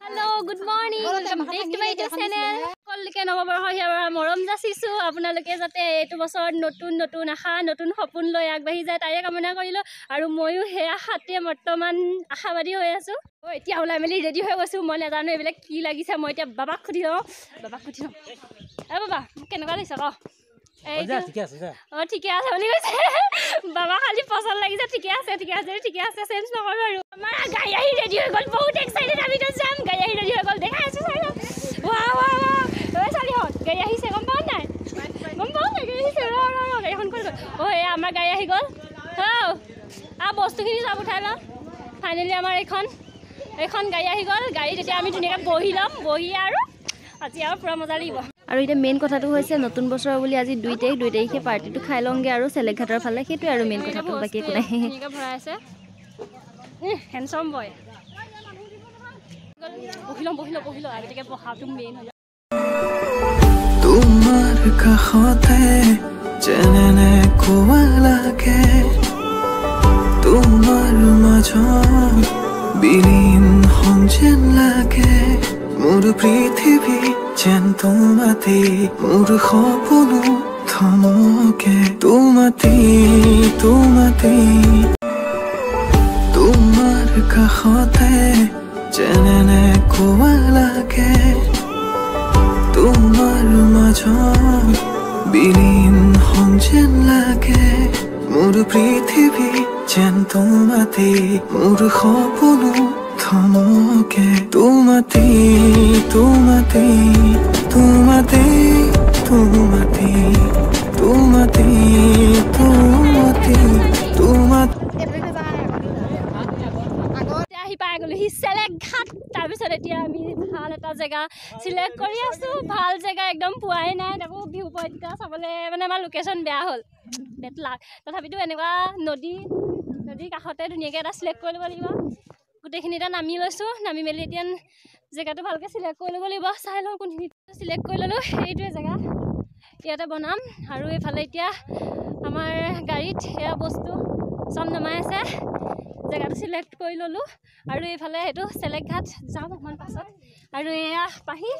Hello, good morning. Welcome back to my channel. Kolike নৱবৰ্ষ হিয়াৰ মৰম যাচিছো আপোনালোকে যাতে এটো বছৰ নতুন আশা নতুন সপোন লৈ আগবাঢ়ি যায় তাৰে কামনা কৰিলো আৰু ময়ো হে আশাতে বৰ্তমান আশাবাদী হৈ আছো এতিয়া ওলাই মেলি ৰেডি হৈ গৈছো মই নাজানো এবেলে কি লাগিছে মই এতিয়া বাবাক খুদি লওঁ এ বাবা কেনেকুৱা লাগিছে ক ঠিকে আছে বুলি কৈছে বাবা খালি পছন্দ লাগিছে ঠিকে আছে চেঞ্জ নকৰো আৰু আমাৰ গাড়ী আহি ৰেডি হৈ গ'ল বহুত এক্সাইটেড আমি তো যাম গাড়ী আহি ৰেডি হৈ গ'ল দেখা আছো চাই ৱা ঐ চালি হত গাড়ী আহিছে গম পাও নাই গাড়ী আহিছে গাড়ীখন কৰি গ'ল এই আমাৰ গাড়ী আহি গ'ল বস্তুখিনি সব উঠাই লওঁ ফাইনেলি আমাৰ এইখন গাড়ী আহি গ'ল গাড়ীত এতিয়া আমি ধুনীয়াকৈ বহি ল'ম বহি আৰু আজি আৰু পুৰা মজা লাগিব আৰু এটা মেইন কথাটো হৈছে নতুন বছৰ বুলি আজি 2 তাৰিখে পাৰ্টিটো খাই লওঁগে আৰু চেলেঘাটৰ ফালে সেইটো আৰু মেইন কথাটো বাকি একো নাই ধুনীয়াকৈ ভৰাই আছে হেণ্ডসাম বয় বহি ল আগতে বহাটো মেইন হয় তোমাৰ কাষতে যেনে কোৱা লাগে তোমাৰ মাজত বিলীন হম যেন লাগে মোৰ পৃথিৱী যেন তোমাতে মোৰ সপোনো থমকে তোমাতে তোমাৰ কাষতে যেনে কোৱা লাগে তোমাৰ মাজত বিলীন হম যেন লাগে মোৰ পৃথিৱী যেন তোমাতে মোৰ সপোনো থমকে তোমাতে আহি পাই গ'লো চেলেঘাট তাৰপিছত এতিয়া আমি ভাল এটা জেগা চিলেক্ট কৰি আছো ভাল জেগা একদম পোৱাই নাই তাকো ভিউ পইণ্টটা চাবলৈ মানে আমাৰ লোকেশ্যন বেয়া হ'ল বেট লাক তথাপিতো এনেকুৱা নদীৰ কাষতে ধুনীয়াকৈ এটা চিলেক্ট কৰি ল'ব লাগিব গোটেইখিনি এটা নামি লৈছোঁ নামি মেলি এতিয়া জেগাটো ভালকৈ চিলেক্ট কৰি ল'ব লাগিব চাই লওঁ কোনখিনি চিলেক্ট কৰি ল'লোঁ সেইটোৱে জেগা ইয়াতে বনাম আৰু এইফালে এতিয়া আমাৰ গাড়ীত এয়া বস্তু চব নমাই আছে জেগাটো চিলেক্ট কৰি ল'লোঁ আৰু এইফালে সেইটো চেলেঘাট যাম অকণমান পাছত আৰু এয়া পাহি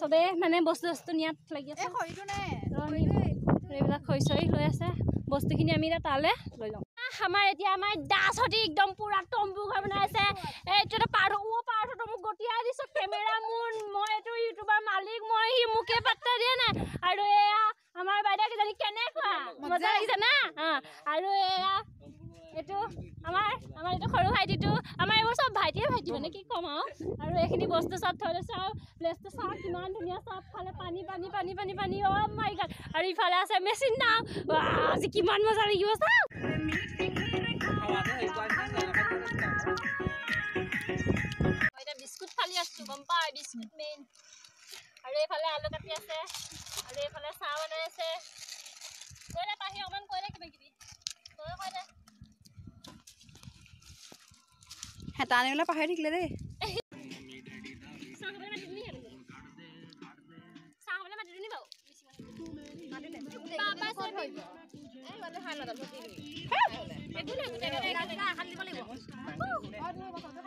চবেই মানে বস্তু নিয়াত লাগি আছে এইবিলাক খৰি চৰি লৈ আছে বস্তুখিনি আমি এতিয়া তালৈ লৈ লওঁ আমাৰ দাসহঁতি একদম পুৰা তম্বু ঘৰ বনাই আছে এইটো পাৰ্থটো মোক গতিয়াই দিছো কেমেৰা মোৰ মই এইটো ইউটিউবাৰ মালিক মই সি মোকে পাত্তা দিয়া নাই আৰু এয়া আমাৰ বাইদেউ কেইজনী কেনেকুৱা মজা লাগিছে না আৰু এয়া এইটো আমাৰ এইটো সৰু ভাইটিটো আমাৰ এইবোৰ চব ভাইটিয়ে মানে কি ক'ম আৰু এইখিনি বস্তু চব থৈ লৈছে আৰু প্লেচটো চাওঁ কিমান ধুনীয়া চবফালে পানী অ' মাই গড আৰু ইফালে আছে মেচিন নাও আজি কিমান মজা লাগিব চাওঁ এতিয়া বিস্কুট ফালি আছো গম পাই বিস্কুট মেইন আৰু এইফালে আলু কাটি আছে আৰু এইফালে চাহ বনাই আছে কৈলে পাহি অকণমান কৈলে কিবাকিবি কৈ দে হেতা আনিবলৈ পাহৰি থাকিলে দেই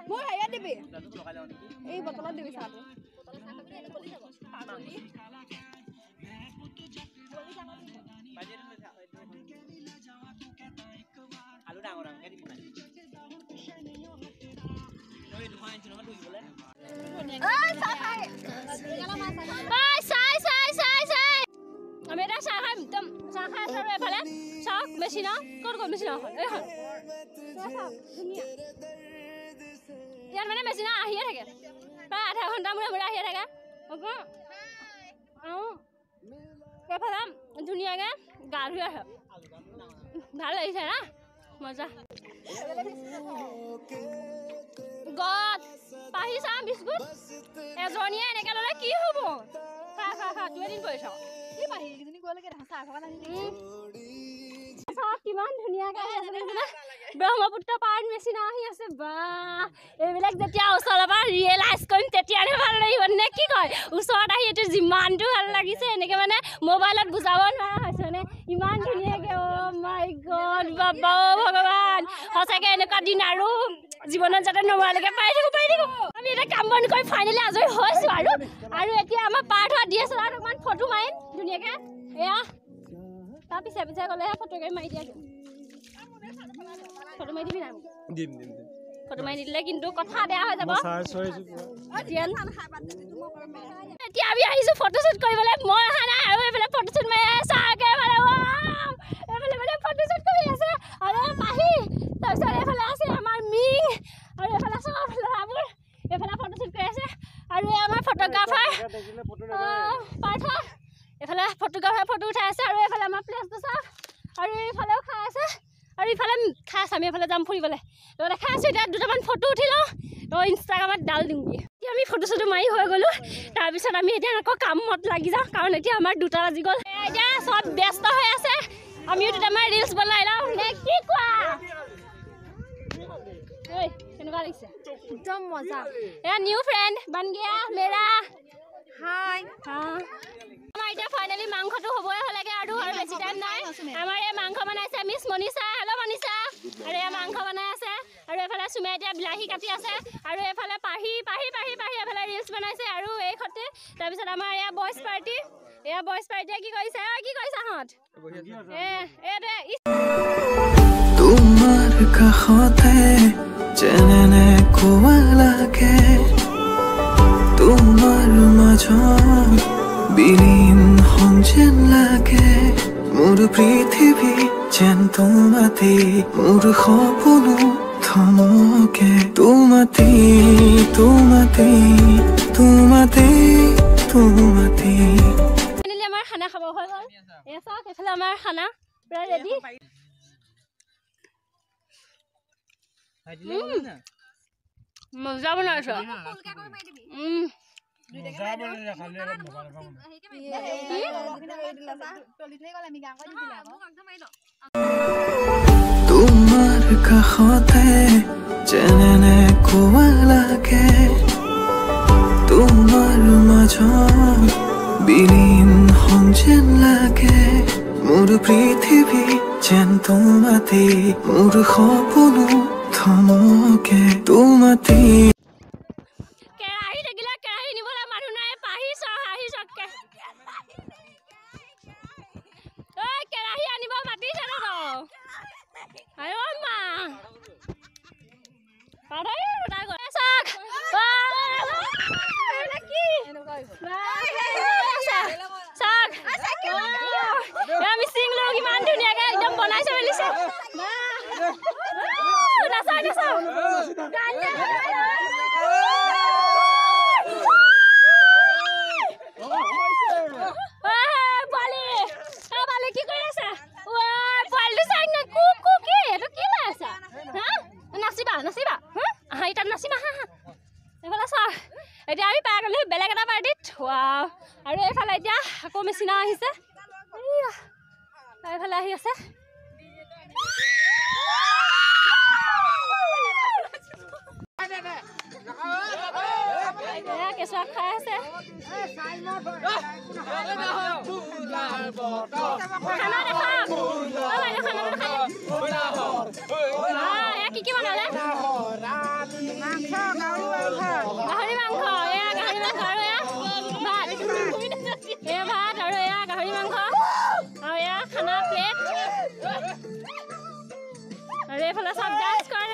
মোৰ হেৰিয়াত দিবি এই বটলত দিবি চাহটো আলু ডাঙৰ ডাঙৰকৈ দিবি আমি এটা চাহ খাই একদম চাহ খাই আছো আৰু এফালে চাওক মেচিনা ক'ত গ'ল মেচিনা ইয়াত মানে মেচিনা আহিয়ে থাকে প্ৰায় আধা ঘণ্টা মূৰে আহিয়ে থাকে এইফালে ধুনীয়াকৈ গা ধুই আহে ভাল লাগিছে না মজা গড পাহি চাহ বিস্কুট এজনীয়ে এনেকৈ ল'লে কি হ'ব খা দুই এদিন কৰি চাওঁ কিমান ধুনীয়াকৈ ব্ৰহ্মপুত্ৰ পাৰত মেচিনা আহি আছে বা এইবিলাক যেতিয়া ওচৰৰ পৰা ৰিয়েলাইজ কৰিম তেতিয়াহে ভাল লাগিব নে কি কয় ওচৰত আহি এইটো যিমানটো ভাল লাগিছে এনেকৈ মানে মোবাইলত বুজাব নোৱাৰা হৈছে মানে ইমান ধুনীয়াকৈ মাই গড বাবা ভগৱান সঁচাকে এনেকুৱা দিন আৰু জীৱনত যাতে নমৰালৈকে পাই থাকো আমি এটা কাম বন কৰি ফাইনেলি আজৰি হৈছো আৰু এতিয়া আমাৰ পাৰ্ট হোৱা DSLR অকমান ফটো মাৰিম ধুনীয়াকে এয়া তাৰ পিছে গ'লে ফটো মাৰি দিয়া ফটো মাৰি দিবি না দিম ফটো মাৰি দিলে কিন্তু কথা বেয়া হৈ যাব এতিয়া আমি আহিছো ফটোশ্বুট কৰিবলৈ মই অহা নাই আৰু এইফালে ফটোশ্বুট মাৰি আছে এইফালে ফটোশ্বুট কৰি আছে আৰু মাহী তাৰপিছত এইফালে আছে আমাৰ মিং আৰু এইফালে চব ল'ৰাবোৰ এইফালে ফটোশ্বুট কৰি আছে আৰু আমাৰ ফটোগ্ৰাফাৰ পাৰ্থ এইফালে ফটোগ্ৰাফাৰ ফটো উঠাই আছে আৰু এইফালে আমাৰ প্লেচটো চাওক আৰু এইফালেও খাই আছে আৰু ইফালে খাই আছে আমি এইফালে যাম ফুৰিবলৈ দেখাই আছোঁ এতিয়া দুটামান ফটো উঠি লওঁ ইনষ্টাগ্ৰামত ডাল দিওঁগৈ এতিয়া আমি ফটো চটো মাৰি হৈ গ'লোঁ তাৰপিছত আমি এতিয়া আকৌ কামত লাগি যাওঁ কাৰণ এতিয়া আমাৰ 2টা বাজি গ'ল এতিয়া চব ব্যস্ত হৈ আছে আমিও দুটামান ৰিলচ বনাই লওঁ নে কি কোৱা কেনেকুৱা লাগিছে একদম মজা এয়া নিউ ফ্ৰেণ্ড বন গয়া মেৰা হাই আমাৰ এতিয়া ফাইনেলি মাংসটো হ'বই হ'লেগে আৰু বেছি টাইম নাই আমাৰ এই মাংস বনাইছে মিছ মনিষা হেল্ল' মনিষা আৰু এই মাংস বনাই আছে আৰু এইফালে চুমে এতিয়া বিলাহী কাটি আছে আৰু এইফালে পাহি এইফালে ৰিলচ বনাইছে আৰু এই খতে তাৰপিছত আমাৰ এয়া বয়জ পাৰ্টিয়ে কি কৰিছে হঁত তোমাৰ কাষতে যেনে কোৱা লাগে তোমাৰ মাজত বিলীন হওঁ যেন লাগে মোৰ পৃথিৱী যেন তোমাতে মোৰ সপোনো থমকে তোমাতে আমাৰ খানা খাব হৈ গ'ল এয়া চাওক এইফালে আমাৰ খানা পুৰা ৰেডি মজা বনাইছ তোমাৰ কাষতে যেনে কোৱা লাগে তোমাৰ মাজত বিলীন হওঁ যেন লাগে মোৰ পৃথিৱী যেন তোমাতে মোৰ সপোনো থমকে তোমাতে কেৰাহী থাকিলে কেৰাহী নিবলৈ মানুহ নাই পাহি চককে কেৰাহী আনিব মাতিছে ন আয়ো মা আমি চিং লোক ইমান ধুনীয়াকে একদম বনাইছে মেলিছে কি কৰি আছে পোৱালিটো চাই না কু কি এইটো কি লৈ আছা নাচিবা তাত নাচিবা এইফালে চা এতিয়া আমি পাই গ'লো বেলেগ এটা পাৰ্টিত আৰু এইফালে এতিয়া আকৌ মেচিনা আহিছে এইফালে আহি আছে কেঁচুৱা খাই আছে কি বনালে গাহৰি মাংস এয়া গাহৰি মাংস আৰু এয়া ভাত আৰু এয়া গাহৰি মাংস আৰু এয়া খানা প্লেট আৰু এইফালে চব ডান্স কৰে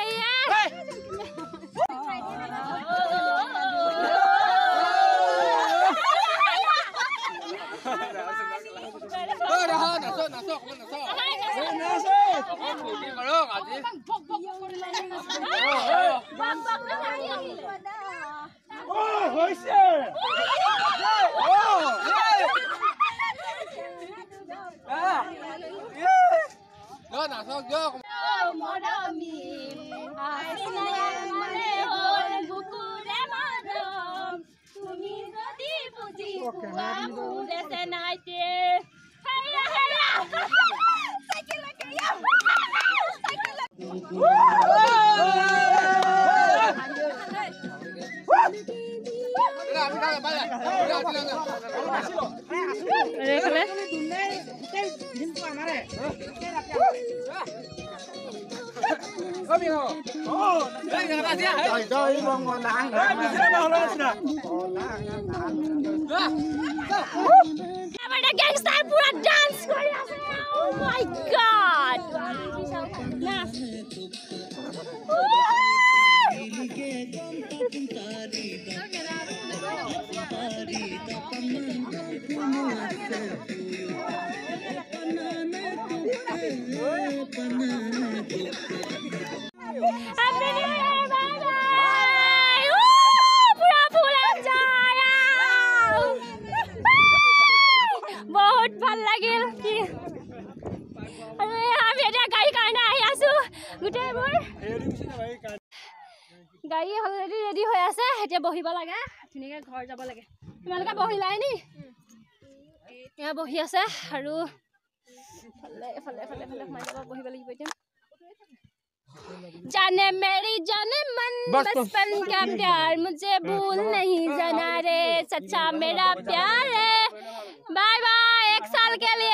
gangster pura dance kori ase. Oh my god. Happy New Year, bye bye. Pura full enjoy. बहुत ভাল লাগিল কি আৰু আমি এতিয়া গাড়ী কাৰণে আহি আছো গোটেইবোৰ গাড়ী অলৰেডি ৰেডি হৈ আছে এতিয়া বহিব লাগে ধুনীয়াকৈ ঘৰ যাব লাগে তোমালোকে বহিলাই নি এয়া বহি আছে আৰু ফালে ফালে ফালে ফালে সোমাই যাব বহিব লাগিব এতিয়া जाने मेरी जाने मन बचपन का प्यार मुझे भूल नहीं जाना रे सच्चा मेरा प्यार है बाय बाय 1 साल के लिए